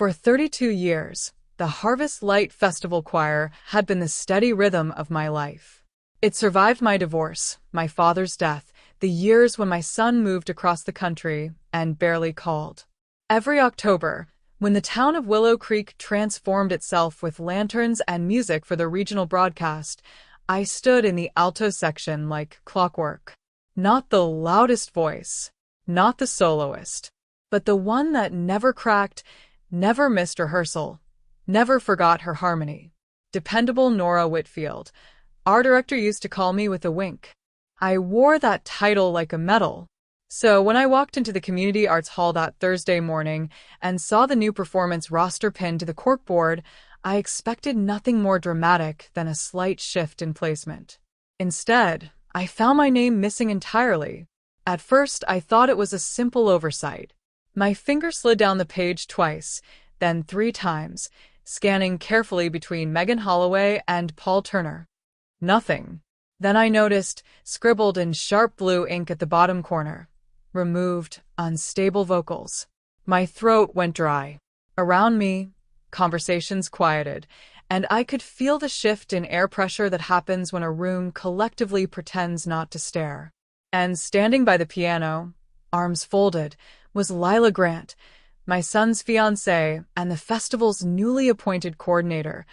For 32 years, the Harvest Light Festival Choir had been the steady rhythm of my life. It survived my divorce, my father's death, the years when my son moved across the country and barely called. Every October, when the town of Willow Creek transformed itself with lanterns and music for the regional broadcast, I stood in the alto section like clockwork. Not the loudest voice, not the soloist, but the one that never cracked, never missed rehearsal, never forgot her harmony. Dependable Nora Whitfield. Our director used to call me with a wink. I wore that title like a medal. So when I walked into the Community Arts Hall that Thursday morning and saw the new performance roster pinned to the corkboard, I expected nothing more dramatic than a slight shift in placement. Instead, I found my name missing entirely. At first, I thought it was a simple oversight. My finger slid down the page twice, then 3 times, scanning carefully between Megan Holloway and Paul Turner. Nothing. Then I noticed, scribbled in sharp blue ink at the bottom corner, removed, unstable vocals. My throat went dry. Around me, conversations quieted, and I could feel the shift in air pressure that happens when a room collectively pretends not to stare. And standing by the piano, arms folded, was Lila Grant, my son's fiancée and the festival's newly appointed coordinator,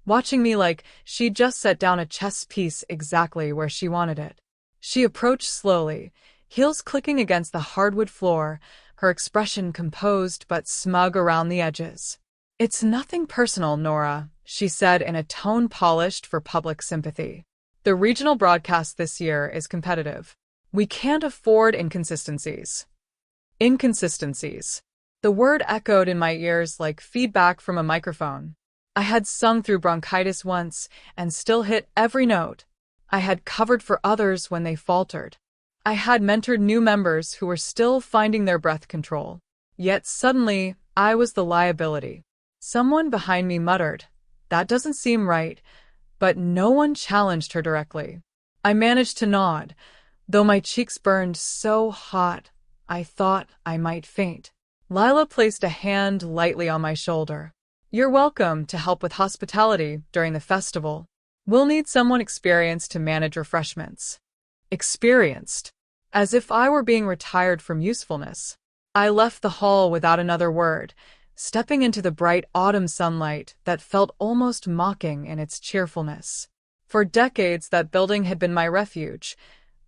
watching me like she'd just set down a chess piece exactly where she wanted it. She approached slowly, heels clicking against the hardwood floor, her expression composed but smug around the edges. "It's nothing personal, Nora," she said in a tone polished for public sympathy. "The regional broadcast this year is competitive. We can't afford inconsistencies." Inconsistencies. The word echoed in my ears like feedback from a microphone. I had sung through bronchitis once and still hit every note. I had covered for others when they faltered. I had mentored new members who were still finding their breath control. Yet suddenly, I was the liability. Someone behind me muttered, "That doesn't seem right," but no one challenged her directly. I managed to nod, though my cheeks burned so hot I thought I might faint. Lila placed a hand lightly on my shoulder. "You're welcome to help with hospitality during the festival. We'll need someone experienced to manage refreshments." Experienced. As if I were being retired from usefulness. I left the hall without another word, stepping into the bright autumn sunlight that felt almost mocking in its cheerfulness. For decades, that building had been my refuge.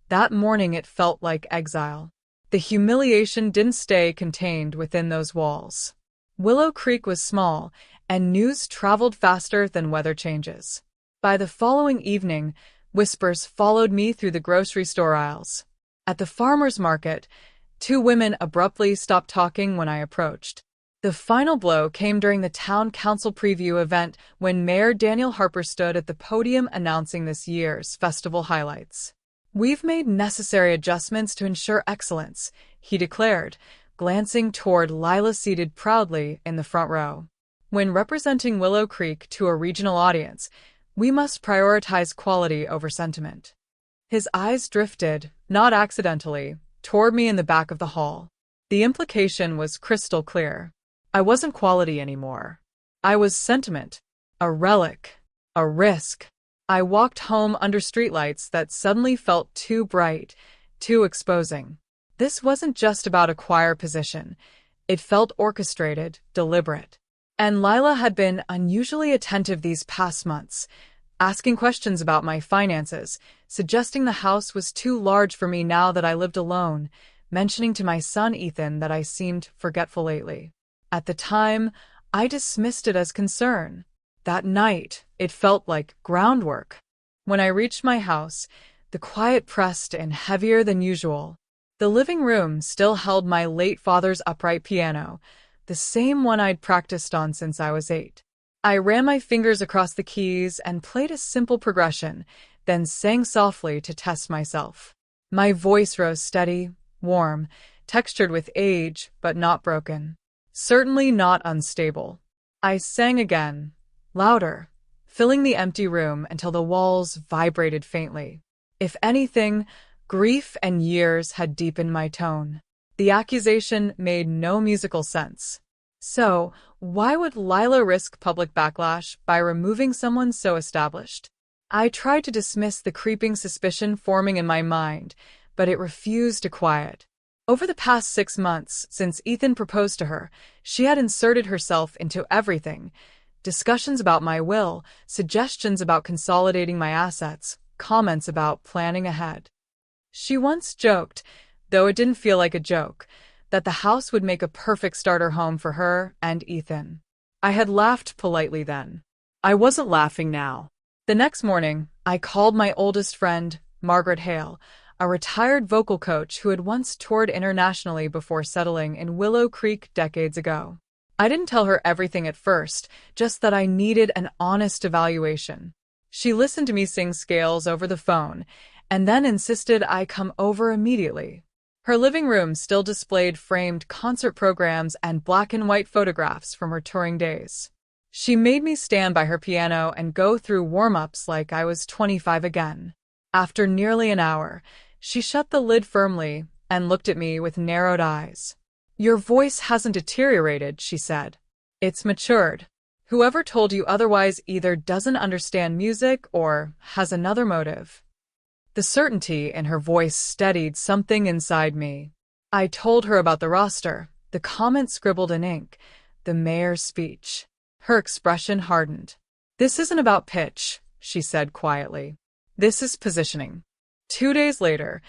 That morning it felt like exile. The humiliation didn't stay contained within those walls. Willow Creek was small, and news traveled faster than weather changes. By the following evening, whispers followed me through the grocery store aisles. At the farmer's market, 2 women abruptly stopped talking when I approached. The final blow came during the town council preview event when Mayor Daniel Harper stood at the podium announcing this year's festival highlights. "We've made necessary adjustments to ensure excellence," he declared, glancing toward Lila seated proudly in the front row. "When representing Willow Creek to a regional audience, we must prioritize quality over sentiment." His eyes drifted, not accidentally, toward me in the back of the hall. The implication was crystal clear. I wasn't quality anymore. I was sentiment, a relic, a risk. I walked home under streetlights that suddenly felt too bright, too exposing. This wasn't just about a choir position. It felt orchestrated, deliberate. And Lila had been unusually attentive these past months, asking questions about my finances, suggesting the house was too large for me now that I lived alone, mentioning to my son Ethan that I seemed forgetful lately. At the time, I dismissed it as concern. That night, it felt like groundwork. When I reached my house, the quiet pressed in heavier than usual. The living room still held my late father's upright piano, the same one I'd practiced on since I was 8. I ran my fingers across the keys and played a simple progression, then sang softly to test myself. My voice rose steady, warm, textured with age, but not broken. Certainly not unstable. I sang again, louder, filling the empty room until the walls vibrated faintly. If anything, grief and years had deepened my tone. The accusation made no musical sense. So, Why would Lila risk public backlash by removing someone so established? I tried to dismiss the creeping suspicion forming in my mind, but it refused to quiet. Over the past 6 months, since Ethan proposed to her, she had inserted herself into everything. Discussions about my will, suggestions about consolidating my assets, comments about planning ahead. She once joked, though it didn't feel like a joke, that the house would make a perfect starter home for her and Ethan. I had laughed politely then. I wasn't laughing now. The next morning, I called my oldest friend, Margaret Hale, a retired vocal coach who had once toured internationally before settling in Willow Creek decades ago. I didn't tell her everything at first, just that I needed an honest evaluation. She listened to me sing scales over the phone, and then insisted I come over immediately. Her living room still displayed framed concert programs and black and white photographs from her touring days. She made me stand by her piano and go through warm-ups like I was 25 again. After nearly an hour, she shut the lid firmly and looked at me with narrowed eyes. "Your voice hasn't deteriorated," she said. "It's matured. Whoever told you otherwise either doesn't understand music or has another motive." The certainty in her voice steadied something inside me. I told her about the roster, the comments scribbled in ink, the mayor's speech. Her expression hardened. "This isn't about pitch," she said quietly. "This is positioning." 2 days later,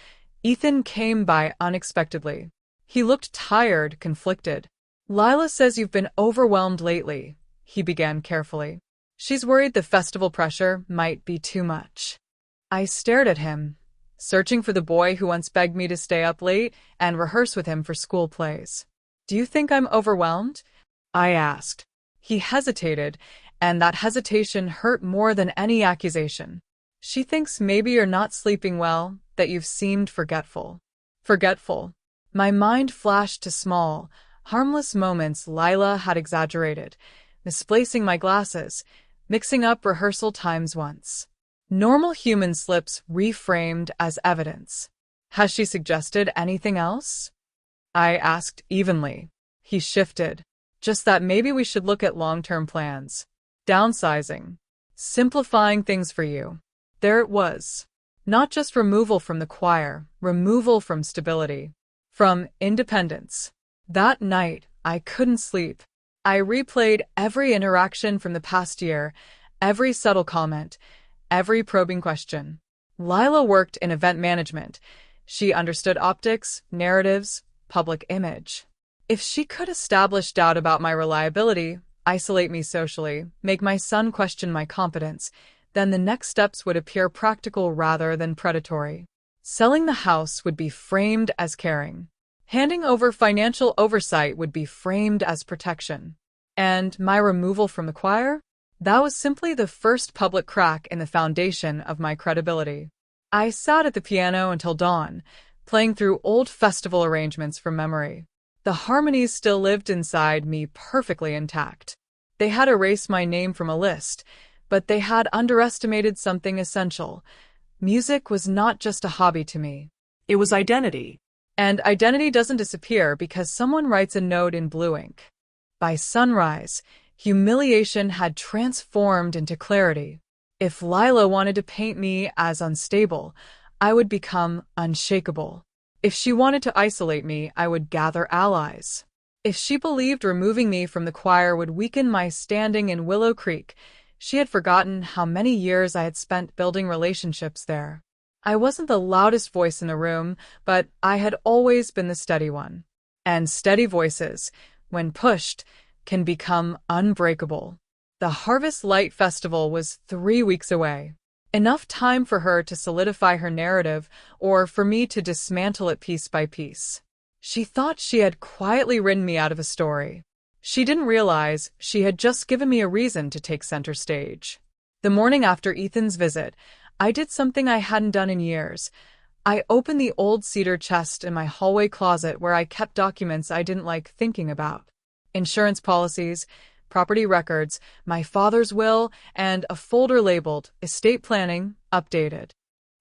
Ethan came by unexpectedly. He looked tired, conflicted. "Lila says you've been overwhelmed lately," he began carefully. "She's worried the festival pressure might be too much." I stared at him, searching for the boy who once begged me to stay up late and rehearse with him for school plays. "Do you think I'm overwhelmed?" I asked. He hesitated, and that hesitation hurt more than any accusation. "She thinks maybe you're not sleeping well, that you've seemed forgetful." Forgetful. My mind flashed to small, harmless moments Lila had exaggerated, misplacing my glasses, mixing up rehearsal times once. Normal human slips reframed as evidence. "Has she suggested anything else?" I asked evenly. He shifted. "Just that maybe we should look at long-term plans. Downsizing. Simplifying things for you." There it was. Not just removal from the choir, removal from stability. From independence. That night, I couldn't sleep. I replayed every interaction from the past year, every subtle comment, every probing question. Lila worked in event management. She understood optics, narratives, public image. If she could establish doubt about my reliability, isolate me socially, make my son question my competence, then the next steps would appear practical rather than predatory. Selling the house would be framed as caring. Handing over financial oversight would be framed as protection. And my removal from the choir? That was simply the first public crack in the foundation of my credibility. I sat at the piano until dawn, playing through old festival arrangements from memory. The harmonies still lived inside me perfectly intact. They had erased my name from a list, but they had underestimated something essential. Music was not just a hobby to me. It was identity. And identity doesn't disappear because someone writes a note in blue ink. By sunrise, humiliation had transformed into clarity. If Lila wanted to paint me as unstable, I would become unshakable. If she wanted to isolate me, I would gather allies. If she believed removing me from the choir would weaken my standing in Willow Creek, she had forgotten how many years I had spent building relationships there. I wasn't the loudest voice in the room, but I had always been the steady one. And steady voices, when pushed, can become unbreakable. The Harvest Light Festival was 3 weeks away. Enough time for her to solidify her narrative, or for me to dismantle it piece by piece. She thought she had quietly written me out of a story. She didn't realize she had just given me a reason to take center stage. The morning after Ethan's visit, I did something I hadn't done in years. I opened the old cedar chest in my hallway closet where I kept documents I didn't like thinking about. Insurance policies, property records, my father's will, and a folder labeled Estate Planning, Updated.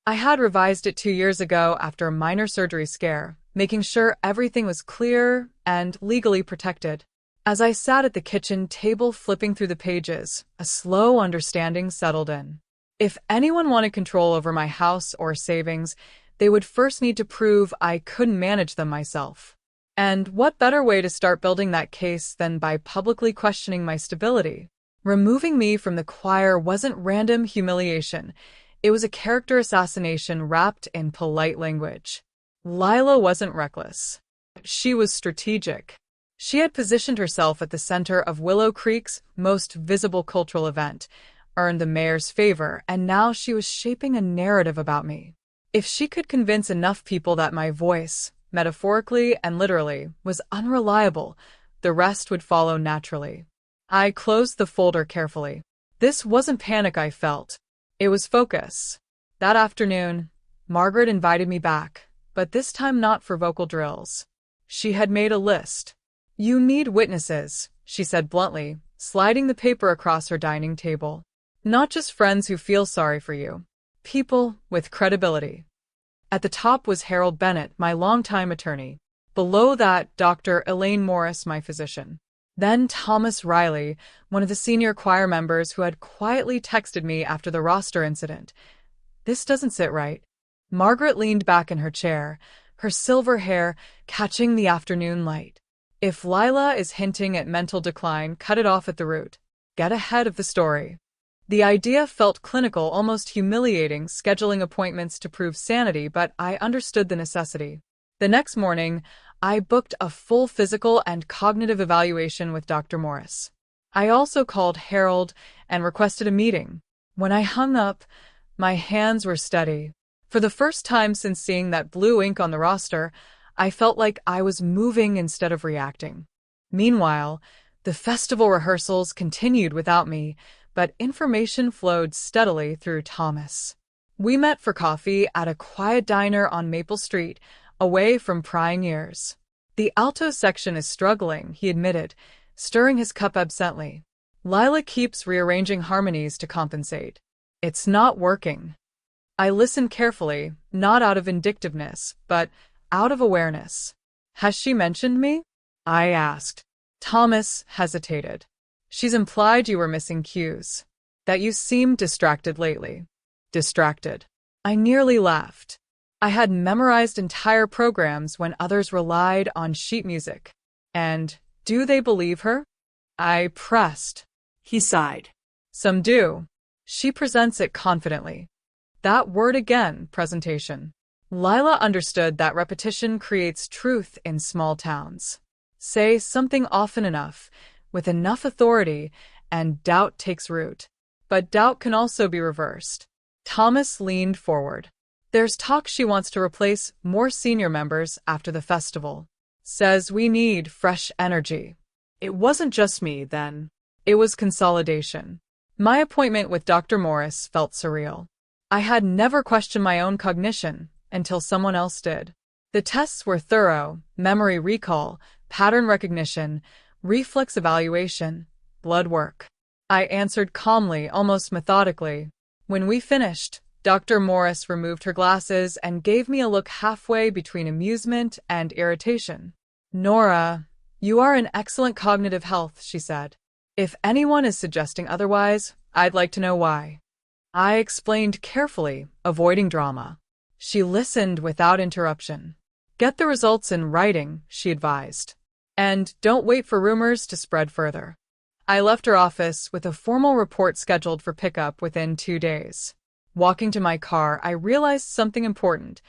I had revised it 2 years ago after a minor surgery scare, making sure everything was clear and legally protected. As I sat at the kitchen table flipping through the pages, a slow understanding settled in. If anyone wanted control over my house or savings, they would first need to prove I couldn't manage them myself. And what better way to start building that case than by publicly questioning my stability? Removing me from the choir wasn't random humiliation. It was a character assassination wrapped in polite language. Lila wasn't reckless. She was strategic. She had positioned herself at the center of Willow Creek's most visible cultural event, earned the mayor's favor, and now she was shaping a narrative about me. If she could convince enough people that my voice, metaphorically and literally, was unreliable, the rest would follow naturally. I closed the folder carefully. This wasn't panic I felt. It was focus. That afternoon, Margaret invited me back, but this time not for vocal drills. She had made a list. "You need witnesses," she said bluntly, sliding the paper across her dining table. "Not just friends who feel sorry for you. People with credibility." At the top was Harold Bennett, my longtime attorney. Below that, Dr. Elaine Morris, my physician. Then Thomas Riley, one of the senior choir members who had quietly texted me after the roster incident. "This doesn't sit right." Margaret leaned back in her chair, her silver hair catching the afternoon light. "If Lila is hinting at mental decline, cut it off at the root. Get ahead of the story." The idea felt clinical, almost humiliating, scheduling appointments to prove sanity, but I understood the necessity. The next morning, I booked a full physical and cognitive evaluation with Dr. Morris. I also called Harold and requested a meeting. When I hung up, my hands were steady. For the first time since seeing that blue ink on the roster, I felt like I was moving instead of reacting. Meanwhile, the festival rehearsals continued without me, but information flowed steadily through Thomas. We met for coffee at a quiet diner on Maple Street, away from prying ears. "The alto section is struggling," he admitted, stirring his cup absently. "Lila keeps rearranging harmonies to compensate. It's not working." I listened carefully, not out of vindictiveness, but out of awareness. "Has she mentioned me?" I asked. Thomas hesitated. "She's implied you were missing cues. That you seemed distracted lately." Distracted. I nearly laughed. I had memorized entire programs when others relied on sheet music. And do they believe her? I pressed. He sighed. "Some do. She presents it confidently." That word again, presentation. Lila understood that repetition creates truth in small towns. Say something often enough, with enough authority, and doubt takes root. But doubt can also be reversed. Thomas leaned forward. "There's talk she wants to replace more senior members after the festival. Says we need fresh energy." It wasn't just me, then. It was consolidation. My appointment with Dr. Morris felt surreal. I had never questioned my own cognition until someone else did. The tests were thorough: memory recall, pattern recognition, reflex evaluation, blood work. I answered calmly, almost methodically. When we finished, Dr. Morris removed her glasses and gave me a look halfway between amusement and irritation. "Nora, you are in excellent cognitive health," she said. "If anyone is suggesting otherwise, I'd like to know why." I explained carefully, avoiding drama. She listened without interruption. "Get the results in writing," she advised. "And don't wait for rumors to spread further." I left her office with a formal report scheduled for pickup within 2 days. Walking to my car, I realized something important.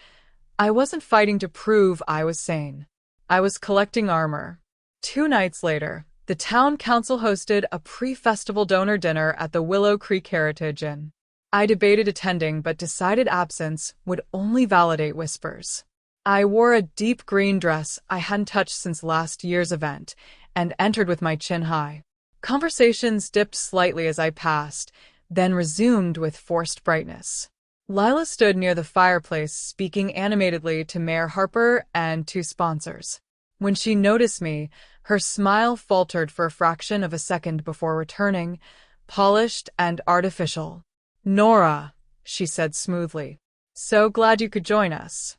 I wasn't fighting to prove I was sane. I was collecting armor. 2 nights later, the town council hosted a pre-festival donor dinner at the Willow Creek Heritage Inn. I debated attending, but decided absence would only validate whispers. I wore a deep green dress I hadn't touched since last year's event, and entered with my chin high. Conversations dipped slightly as I passed, then resumed with forced brightness. Lila stood near the fireplace, speaking animatedly to Mayor Harper and 2 sponsors. When she noticed me, her smile faltered for a fraction of a second before returning, polished and artificial. "Nora," she said smoothly. "So glad you could join us."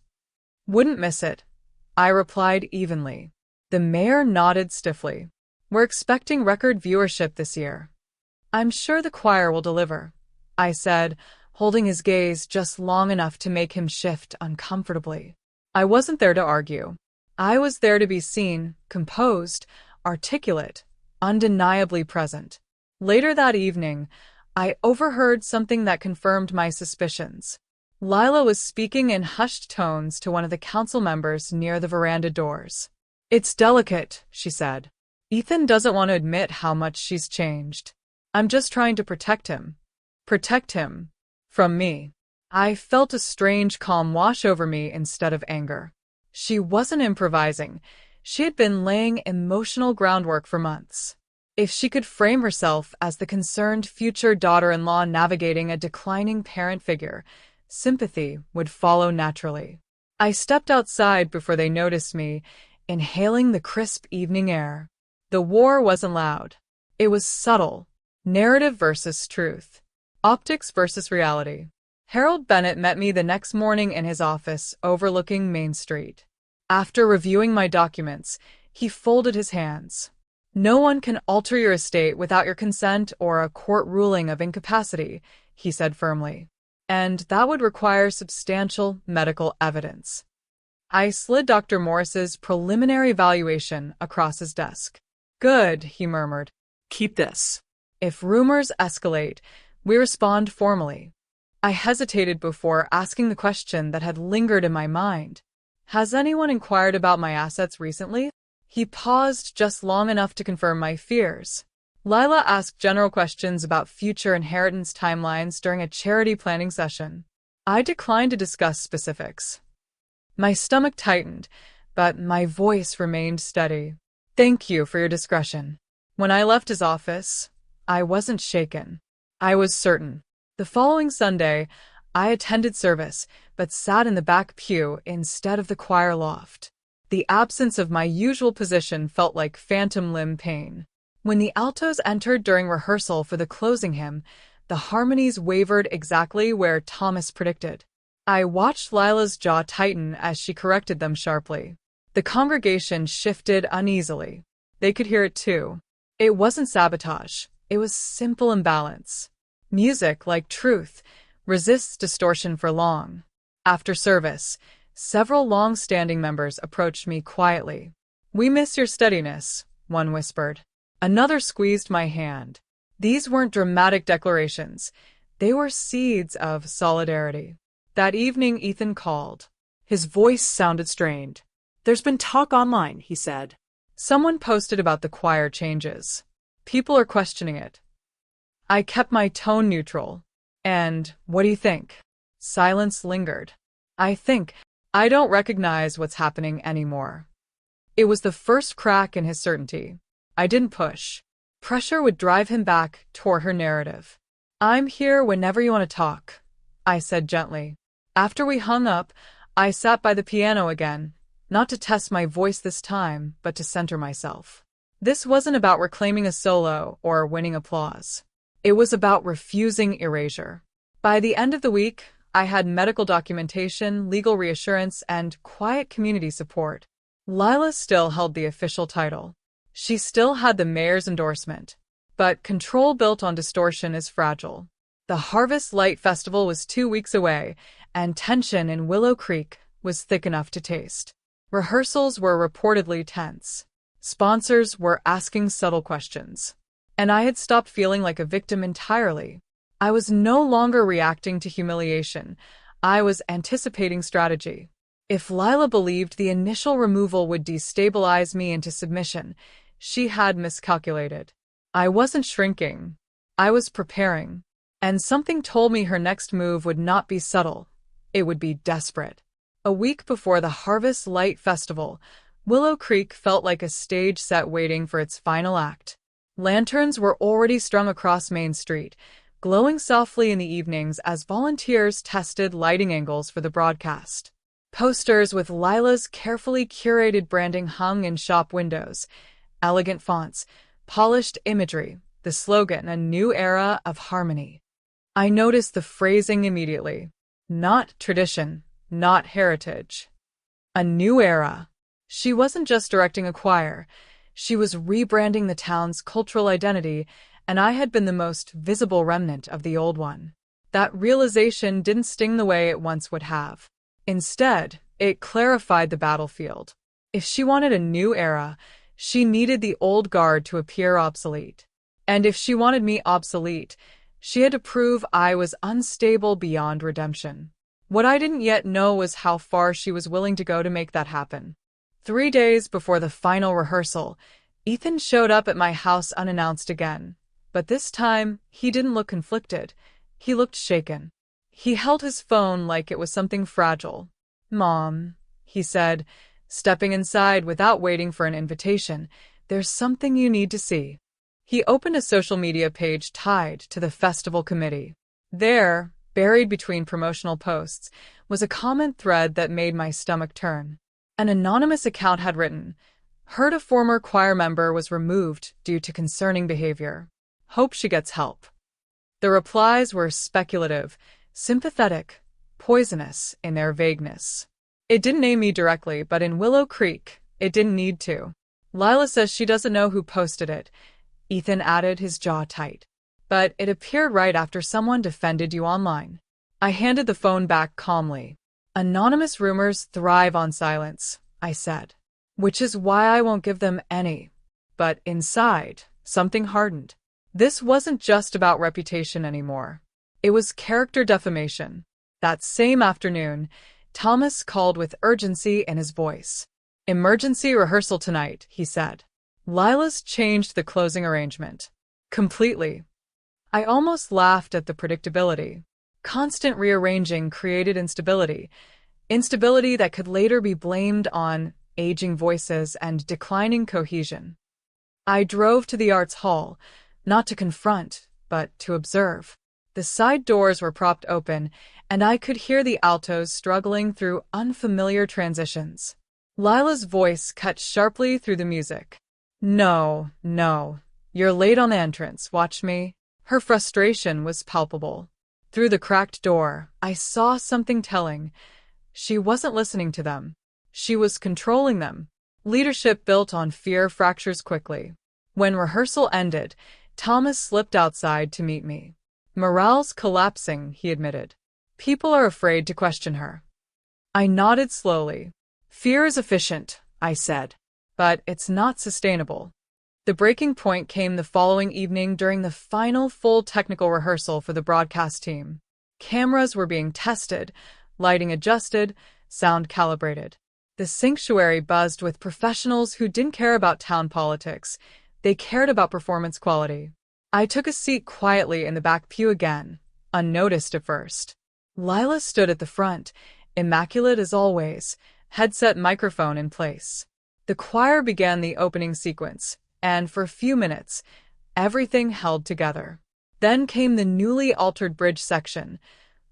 "Wouldn't miss it," I replied evenly. The mayor nodded stiffly. We're expecting record viewership this year. I'm sure the choir will deliver, I said, holding his gaze just long enough to make him shift uncomfortably. I wasn't there to argue. I was there to be seen, composed, articulate, undeniably present. Later that evening, I overheard something that confirmed my suspicions. Lila was speaking in hushed tones to one of the council members near the veranda doors. "It's delicate," she said. "Ethan doesn't want to admit how much she's changed. I'm just trying to protect him. Protect him. From me." I felt a strange calm wash over me instead of anger. She wasn't improvising. She had been laying emotional groundwork for months. If she could frame herself as the concerned future daughter-in-law navigating a declining parent figure, sympathy would follow naturally. I stepped outside before they noticed me, inhaling the crisp evening air. The war wasn't loud. It was subtle. Narrative versus truth. Optics versus reality. Harold Bennett met me the next morning in his office overlooking Main Street. After reviewing my documents, he folded his hands. "No one can alter your estate without your consent or a court ruling of incapacity," he said firmly. "And that would require substantial medical evidence." I slid Dr. Morris's preliminary evaluation across his desk. "Good," he murmured. "Keep this. If rumors escalate, we respond formally." I hesitated before asking the question that had lingered in my mind. "Has anyone inquired about my assets recently?" He paused just long enough to confirm my fears. Lila asked general questions about future inheritance timelines during a charity planning session. I declined to discuss specifics. My stomach tightened, but my voice remained steady. "Thank you for your discretion." When I left his office, I wasn't shaken. I was certain. The following Sunday, I attended service, but sat in the back pew instead of the choir loft. The absence of my usual position felt like phantom limb pain. When the altos entered during rehearsal for the closing hymn, the harmonies wavered exactly where Thomas predicted. I watched Lila's jaw tighten as she corrected them sharply. The congregation shifted uneasily. They could hear it too. It wasn't sabotage. It was simple imbalance. Music, like truth, resists distortion for long. After service, several long-standing members approached me quietly. "We miss your steadiness," one whispered. Another squeezed my hand. These weren't dramatic declarations. They were seeds of solidarity. That evening, Ethan called. His voice sounded strained. "There's been talk online," he said. "Someone posted about the choir changes. People are questioning it." I kept my tone neutral. "And what do you think?" Silence lingered. I don't recognize what's happening anymore." It was the first crack in his certainty. I didn't push. Pressure would drive him back toward her narrative. "I'm here whenever you want to talk," I said gently. After we hung up, I sat by the piano again, not to test my voice this time, but to center myself. This wasn't about reclaiming a solo or winning applause. It was about refusing erasure. By the end of the week, I had medical documentation, legal reassurance, and quiet community support. Lila still held the official title. She still had the mayor's endorsement. But control built on distortion is fragile. The Harvest Light Festival was 2 weeks away, and tension in Willow Creek was thick enough to taste. Rehearsals were reportedly tense. Sponsors were asking subtle questions. And I had stopped feeling like a victim entirely. I was no longer reacting to humiliation. I was anticipating strategy. If Lila believed the initial removal would destabilize me into submission, she had miscalculated. I wasn't shrinking. I was preparing. And something told me her next move would not be subtle. It would be desperate. A week before the Harvest Light Festival, Willow Creek felt like a stage set waiting for its final act. Lanterns were already strung across Main Street, glowing softly in the evenings as volunteers tested lighting angles for the broadcast. Posters with Lila's carefully curated branding hung in shop windows. Elegant fonts, polished imagery, the slogan, "A New Era of Harmony." I noticed the phrasing immediately. Not tradition, not heritage. A new era. She wasn't just directing a choir. She was rebranding the town's cultural identity, and I had been the most visible remnant of the old one. That realization didn't sting the way it once would have. Instead, it clarified the battlefield. If she wanted a new era, she needed the old guard to appear obsolete. And if she wanted me obsolete, she had to prove I was unstable beyond redemption. What I didn't yet know was how far she was willing to go to make that happen. 3 days before the final rehearsal, Ethan showed up at my house unannounced again. But this time, he didn't look conflicted. He looked shaken. He held his phone like it was something fragile. "Mom," he said, stepping inside without waiting for an invitation, "there's something you need to see." He opened a social media page tied to the festival committee. There, buried between promotional posts, was a comment thread that made my stomach turn. An anonymous account had written, "Heard a former choir member was removed due to concerning behavior. Hope she gets help." The replies were speculative, sympathetic, poisonous in their vagueness. It didn't name me directly, but in Willow Creek, it didn't need to. "Lila says she doesn't know who posted it," Ethan added, his jaw tight. "But it appeared right after someone defended you online." I handed the phone back calmly. "Anonymous rumors thrive on silence," I said. "Which is why I won't give them any." But inside, something hardened. This wasn't just about reputation anymore. It was character defamation. That same afternoon, Thomas called with urgency in his voice. "Emergency rehearsal tonight," he said. "Lila's changed the closing arrangement. Completely." I almost laughed at the predictability. Constant rearranging created instability. Instability that could later be blamed on aging voices and declining cohesion. I drove to the Arts Hall, not to confront, but to observe. The side doors were propped open, and I could hear the altos struggling through unfamiliar transitions. Lila's voice cut sharply through the music. "No, no. You're late on the entrance, watch me." Her frustration was palpable. Through the cracked door, I saw something telling. She wasn't listening to them. She was controlling them. Leadership built on fear fractures quickly. When rehearsal ended, Thomas slipped outside to meet me. "Morale's collapsing," he admitted. "People are afraid to question her." I nodded slowly. "Fear is efficient," I said, "but it's not sustainable." The breaking point came the following evening during the final full technical rehearsal for the broadcast team. Cameras were being tested, lighting adjusted, sound calibrated. The sanctuary buzzed with professionals who didn't care about town politics. They cared about performance quality. I took a seat quietly in the back pew again, unnoticed at first. Lila stood at the front, immaculate as always, headset microphone in place. The choir began the opening sequence, and for a few minutes, everything held together. Then came the newly altered bridge section,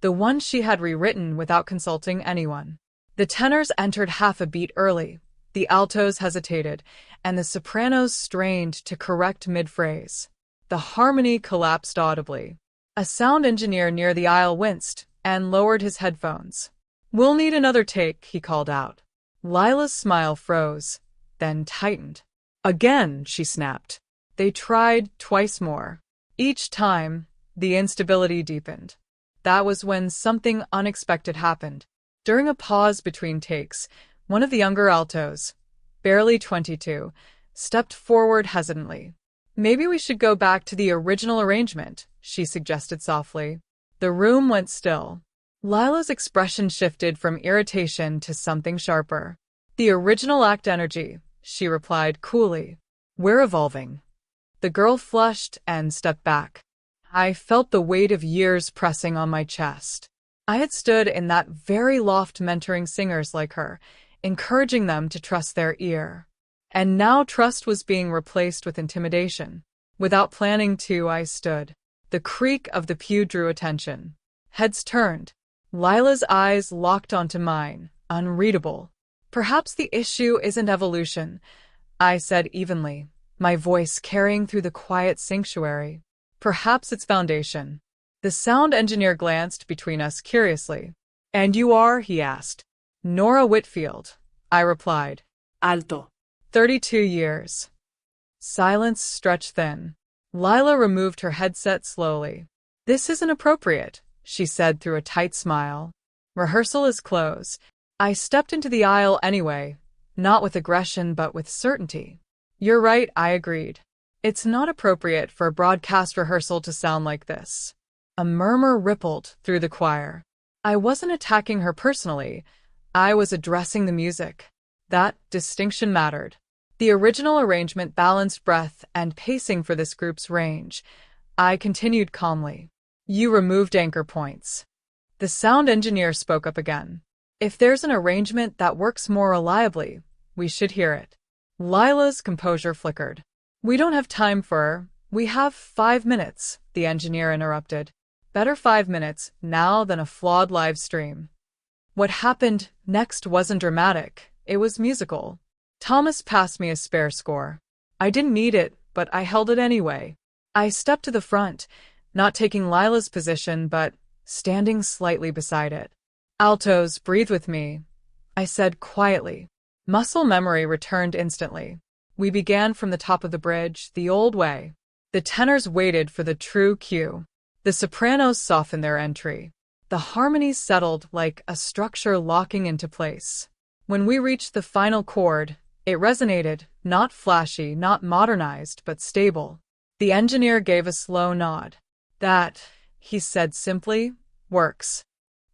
the one she had rewritten without consulting anyone. The tenors entered half a beat early, the altos hesitated, and the sopranos strained to correct mid-phrase. The harmony collapsed audibly. A sound engineer near the aisle winced and lowered his headphones. "We'll need another take," he called out. Lila's smile froze, then tightened. "Again," she snapped. They tried twice more. Each time, the instability deepened. That was when something unexpected happened. During a pause between takes, one of the younger altos, barely 22, stepped forward hesitantly. "Maybe we should go back to the original arrangement," she suggested softly. The room went still. Lila's expression shifted from irritation to something sharper. "The original act energy," she replied coolly. "We're evolving." The girl flushed and stepped back. I felt the weight of years pressing on my chest. I had stood in that very loft mentoring singers like her, encouraging them to trust their ear. And now trust was being replaced with intimidation. Without planning to, I stood. The creak of the pew drew attention. Heads turned. Lila's eyes locked onto mine, unreadable. "Perhaps the issue isn't evolution," I said evenly, my voice carrying through the quiet sanctuary. "Perhaps it's foundation." The sound engineer glanced between us curiously. "And you are?" he asked. "Nora Whitfield," I replied. Alto. 32 years. Silence stretched thin. Lila removed her headset slowly. "This isn't appropriate," she said through a tight smile. "Rehearsal is closed." I stepped into the aisle anyway, not with aggression but with certainty. "You're right," I agreed. "It's not appropriate for a broadcast rehearsal to sound like this." A murmur rippled through the choir. I wasn't attacking her personally. I was addressing the music. That distinction mattered. The original arrangement balanced breadth and pacing for this group's range. I continued calmly. "You removed anchor points." The sound engineer spoke up again. "If there's an arrangement that works more reliably, we should hear it." Lila's composure flickered. "We don't have time for... We have 5 minutes," the engineer interrupted. "Better 5 minutes now than a flawed live stream." What happened next wasn't dramatic, it was musical. Thomas passed me a spare score. I didn't need it, but I held it anyway. I stepped to the front, not taking Lila's position, but standing slightly beside it. "Altos, breathe with me," I said quietly. Muscle memory returned instantly. We began from the top of the bridge, the old way. The tenors waited for the true cue. The sopranos softened their entry. The harmonies settled like a structure locking into place. When we reached the final chord, it resonated, not flashy, not modernized, but stable. The engineer gave a slow nod. "That," he said simply, "works."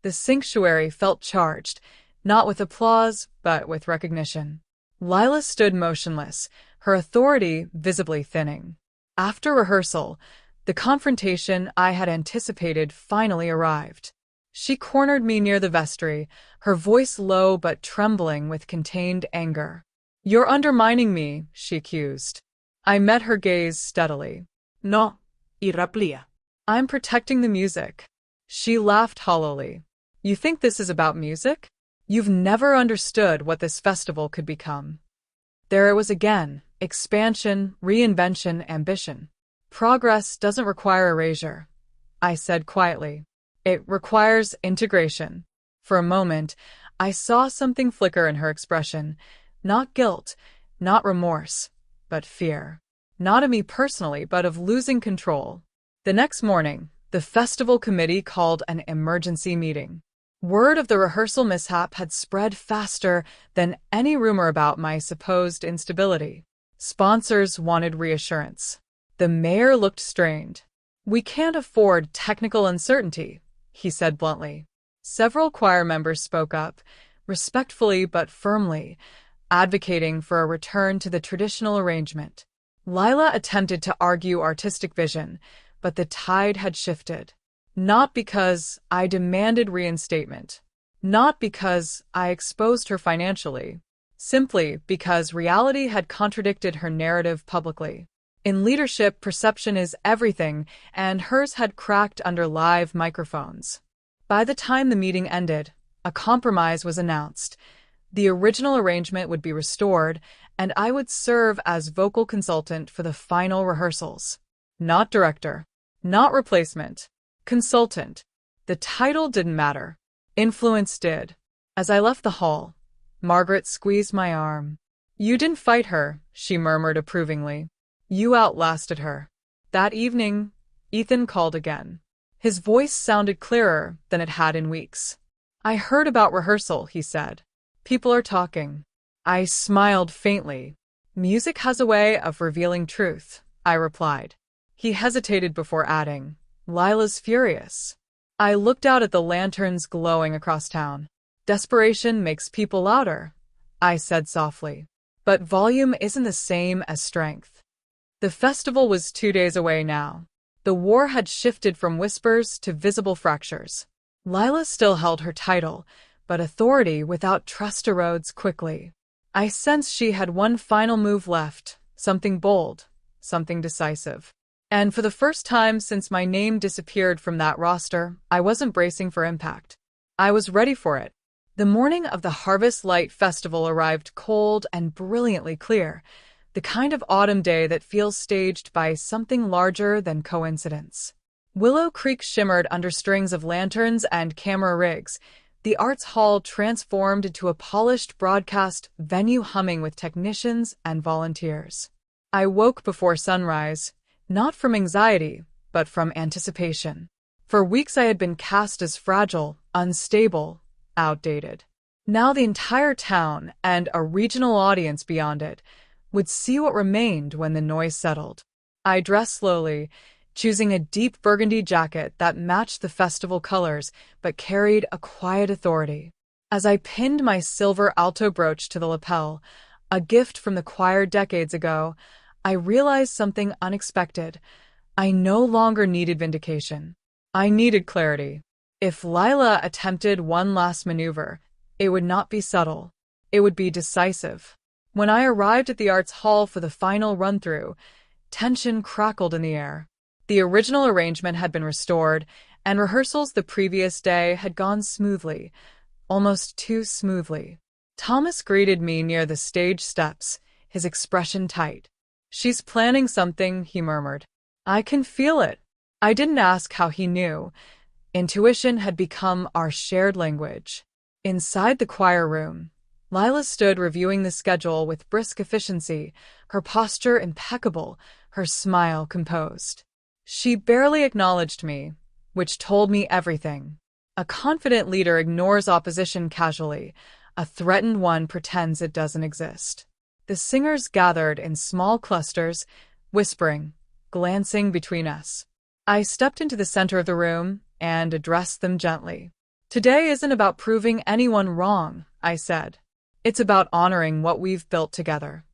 The sanctuary felt charged, not with applause, but with recognition. Lila stood motionless, her authority visibly thinning. After rehearsal, the confrontation I had anticipated finally arrived. She cornered me near the vestry, her voice low but trembling with contained anger. "You're undermining me," she accused. I met her gaze steadily. "No, irraplia. I'm protecting the music." She laughed hollowly. "You think this is about music? You've never understood what this festival could become." There it was again, expansion, reinvention, ambition. "Progress doesn't require erasure," I said quietly. "It requires integration." For a moment, I saw something flicker in her expression. Not guilt, not remorse, but fear. Not of me personally, but of losing control. The next morning, the festival committee called an emergency meeting. Word of the rehearsal mishap had spread faster than any rumor about my supposed instability. Sponsors wanted reassurance. The mayor looked strained. "We can't afford technical uncertainty," he said bluntly. Several choir members spoke up, respectfully but firmly, advocating for a return to the traditional arrangement. Lila attempted to argue artistic vision, but the tide had shifted. Not because I demanded reinstatement. Not because I exposed her financially. Simply because reality had contradicted her narrative publicly. In leadership, perception is everything, and hers had cracked under live microphones. By the time the meeting ended, a compromise was announced. The original arrangement would be restored, and I would serve as vocal consultant for the final rehearsals. Not director. Not replacement. Consultant. The title didn't matter. Influence did. As I left the hall, Margaret squeezed my arm. "You didn't fight her," she murmured approvingly. "You outlasted her." That evening, Ethan called again. His voice sounded clearer than it had in weeks. "I heard about rehearsal," he said. "People are talking." I smiled faintly. "Music has a way of revealing truth," I replied. He hesitated before adding, "Lila's furious." I looked out at the lanterns glowing across town. "Desperation makes people louder," I said softly. "But volume isn't the same as strength." The festival was 2 days away now. The war had shifted from whispers to visible fractures. Lila still held her title, but authority without trust erodes quickly. I sensed she had one final move left, something bold, something decisive. And for the first time since my name disappeared from that roster, I wasn't bracing for impact. I was ready for it. The morning of the Harvest Light Festival arrived cold and brilliantly clear, the kind of autumn day that feels staged by something larger than coincidence. Willow Creek shimmered under strings of lanterns and camera rigs, the arts hall transformed into a polished broadcast venue humming with technicians and volunteers. I woke before sunrise, not from anxiety, but from anticipation. For weeks I had been cast as fragile, unstable, outdated. Now the entire town, and a regional audience beyond it, would see what remained when the noise settled. I dressed slowly, choosing a deep burgundy jacket that matched the festival colors but carried a quiet authority. As I pinned my silver alto brooch to the lapel, a gift from the choir decades ago, I realized something unexpected. I no longer needed vindication. I needed clarity. If Lila attempted one last maneuver, it would not be subtle. It would be decisive. When I arrived at the Arts Hall for the final run-through, tension crackled in the air. The original arrangement had been restored, and rehearsals the previous day had gone smoothly, almost too smoothly. Thomas greeted me near the stage steps, his expression tight. "She's planning something," he murmured. "I can feel it." I didn't ask how he knew. Intuition had become our shared language. Inside the choir room, Lila stood reviewing the schedule with brisk efficiency, her posture impeccable, her smile composed. She barely acknowledged me, which told me everything. A confident leader ignores opposition casually. A threatened one pretends it doesn't exist. The singers gathered in small clusters, whispering, glancing between us. I stepped into the center of the room and addressed them gently. "Today isn't about proving anyone wrong," I said. "It's about honoring what we've built together."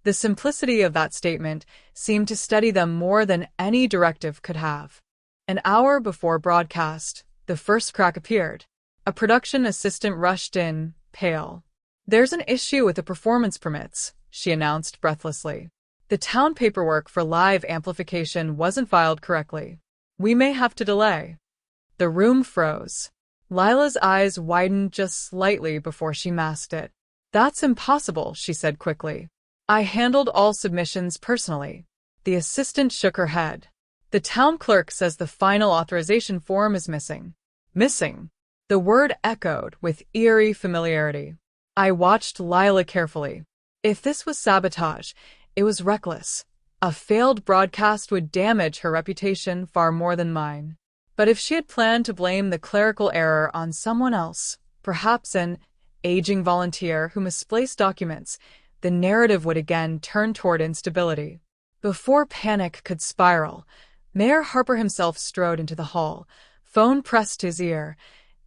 The simplicity of that statement seemed to steady them more than any directive could have. An hour before broadcast, the first crack appeared. A production assistant rushed in, pale. "There's an issue with the performance permits," she announced breathlessly. "The town paperwork for live amplification wasn't filed correctly. We may have to delay." The room froze. Lila's eyes widened just slightly before she masked it. "That's impossible," she said quickly. "I handled all submissions personally." The assistant shook her head. "The town clerk says the final authorization form is missing." Missing. The word echoed with eerie familiarity. I watched Lila carefully. If this was sabotage, it was reckless. A failed broadcast would damage her reputation far more than mine. But if she had planned to blame the clerical error on someone else, perhaps an aging volunteer who misplaced documents, the narrative would again turn toward instability. Before panic could spiral, Mayor Harper himself strode into the hall, phone pressed to his ear,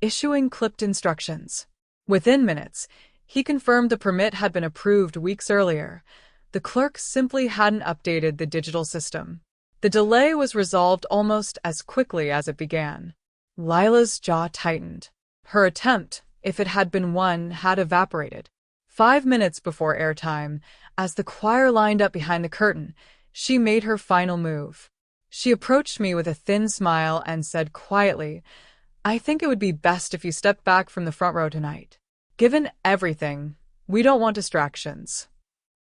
issuing clipped instructions. Within minutes, he confirmed the permit had been approved weeks earlier. The clerk simply hadn't updated the digital system. The delay was resolved almost as quickly as it began. Lila's jaw tightened. Her attempt, if it had been one, had evaporated. 5 minutes before airtime, as the choir lined up behind the curtain, she made her final move. She approached me with a thin smile and said quietly, "I think it would be best if you stepped back from the front row tonight. Given everything, we don't want distractions."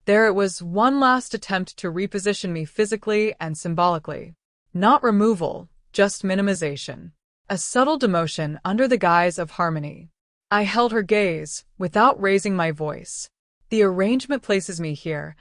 There it was, one last attempt to reposition me physically and symbolically. Not removal, just minimization. A subtle demotion under the guise of harmony. I held her gaze, without raising my voice. "The arrangement places me here,"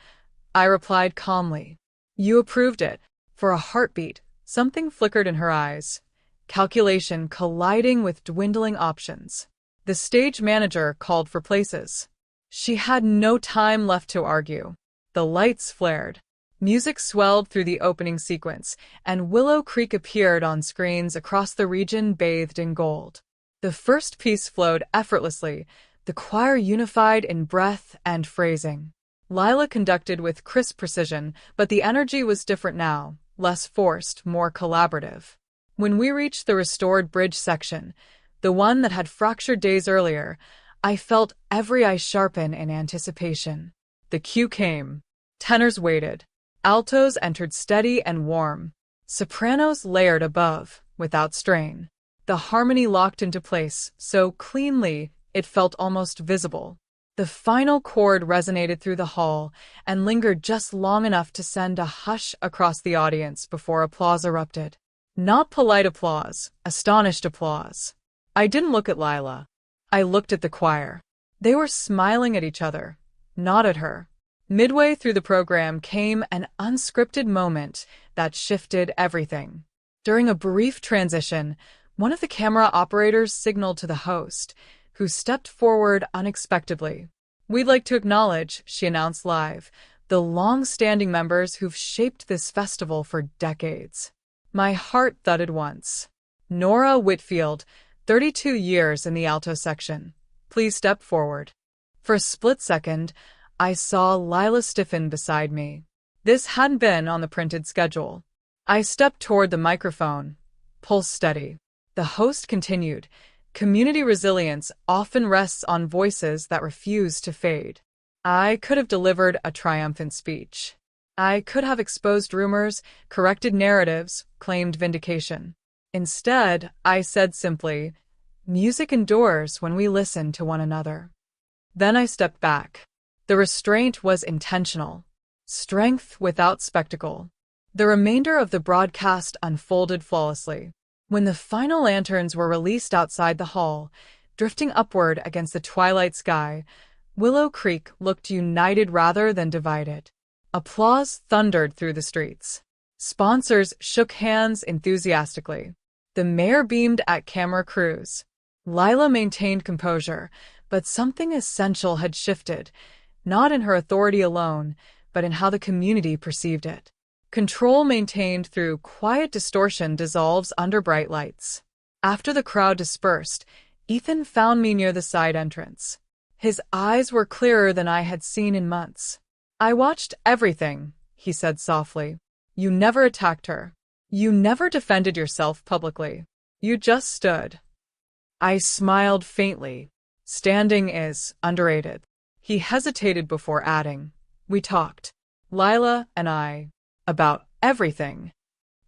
I replied calmly. "You approved it." For a heartbeat, something flickered in her eyes. Calculation colliding with dwindling options. The stage manager called for places. She had no time left to argue. The lights flared. Music swelled through the opening sequence, and Willow Creek appeared on screens across the region bathed in gold. The first piece flowed effortlessly, the choir unified in breath and phrasing. Lila conducted with crisp precision, but the energy was different now, less forced, more collaborative. When we reached the restored bridge section, the one that had fractured days earlier, I felt every eye sharpen in anticipation. The cue came. Tenors waited. Altos entered steady and warm. Sopranos layered above, without strain. The harmony locked into place, so cleanly it felt almost visible. The final chord resonated through the hall and lingered just long enough to send a hush across the audience before applause erupted. Not polite applause, astonished applause. I didn't look at Lila. I looked at the choir. They were smiling at each other, not at her. Midway through the program came an unscripted moment that shifted everything. During a brief transition, one of the camera operators signaled to the host, who stepped forward unexpectedly. "We'd like to acknowledge," she announced live, "the long-standing members who've shaped this festival for decades." My heart thudded once. "Nora Whitfield, 32 years in the alto section. Please step forward." For a split second, I saw Lila stiffen beside me. This hadn't been on the printed schedule. I stepped toward the microphone, pulse steady. The host continued, "Community resilience often rests on voices that refuse to fade." I could have delivered a triumphant speech. I could have exposed rumors, corrected narratives, claimed vindication. Instead, I said simply, "Music endures when we listen to one another." Then I stepped back. The restraint was intentional. Strength without spectacle. The remainder of the broadcast unfolded flawlessly. When the final lanterns were released outside the hall, drifting upward against the twilight sky, Willow Creek looked united rather than divided. Applause thundered through the streets. Sponsors shook hands enthusiastically. The mayor beamed at camera crews. Lila maintained composure, but something essential had shifted, not in her authority alone, but in how the community perceived it. Control maintained through quiet distortion dissolves under bright lights. After the crowd dispersed, Ethan found me near the side entrance. His eyes were clearer than I had seen in months. "I watched everything," he said softly. "You never attacked her. You never defended yourself publicly. You just stood." I smiled faintly. "Standing is underrated." He hesitated before adding, "We talked, Lila and I, about everything."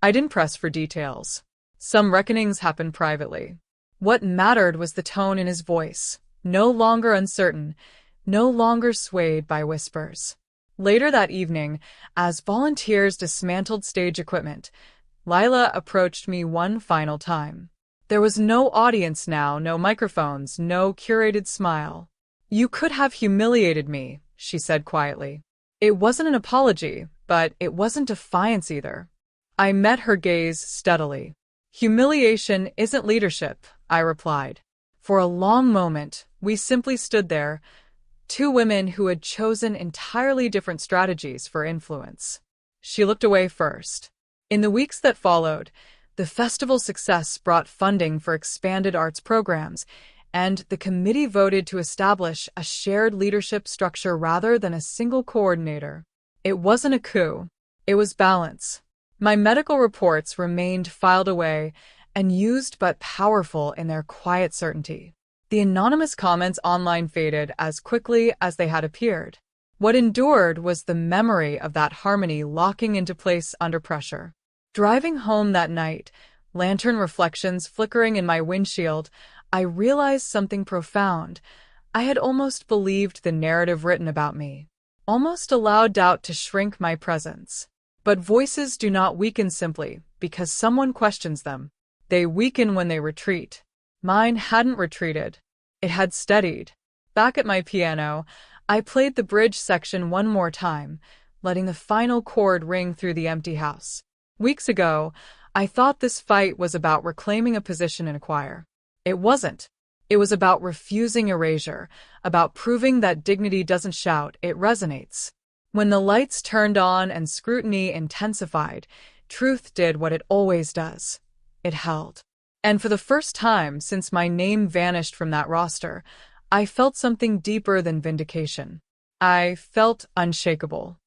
I didn't press for details. Some reckonings happened privately. What mattered was the tone in his voice, no longer uncertain, no longer swayed by whispers. Later that evening, as volunteers dismantled stage equipment, Lila approached me one final time. There was no audience now, no microphones, no curated smile. "You could have humiliated me," she said quietly. It wasn't an apology, but it wasn't defiance either. I met her gaze steadily. "Humiliation isn't leadership," I replied. For a long moment, we simply stood there, two women who had chosen entirely different strategies for influence. She looked away first. In the weeks that followed, the festival's success brought funding for expanded arts programs, and the committee voted to establish a shared leadership structure rather than a single coordinator. It wasn't a coup. It was balance. My medical reports remained filed away and used but powerful in their quiet certainty. The anonymous comments online faded as quickly as they had appeared. What endured was the memory of that harmony locking into place under pressure. Driving home that night, lantern reflections flickering in my windshield, I realized something profound. I had almost believed the narrative written about me, almost allowed doubt to shrink my presence. But voices do not weaken simply because someone questions them. They weaken when they retreat. Mine hadn't retreated. It had steadied. Back at my piano, I played the bridge section one more time, letting the final chord ring through the empty house. Weeks ago, I thought this fight was about reclaiming a position in a choir. It wasn't. It was about refusing erasure, about proving that dignity doesn't shout, it resonates. When the lights turned on and scrutiny intensified, truth did what it always does. It held. And for the first time since my name vanished from that roster, I felt something deeper than vindication. I felt unshakable.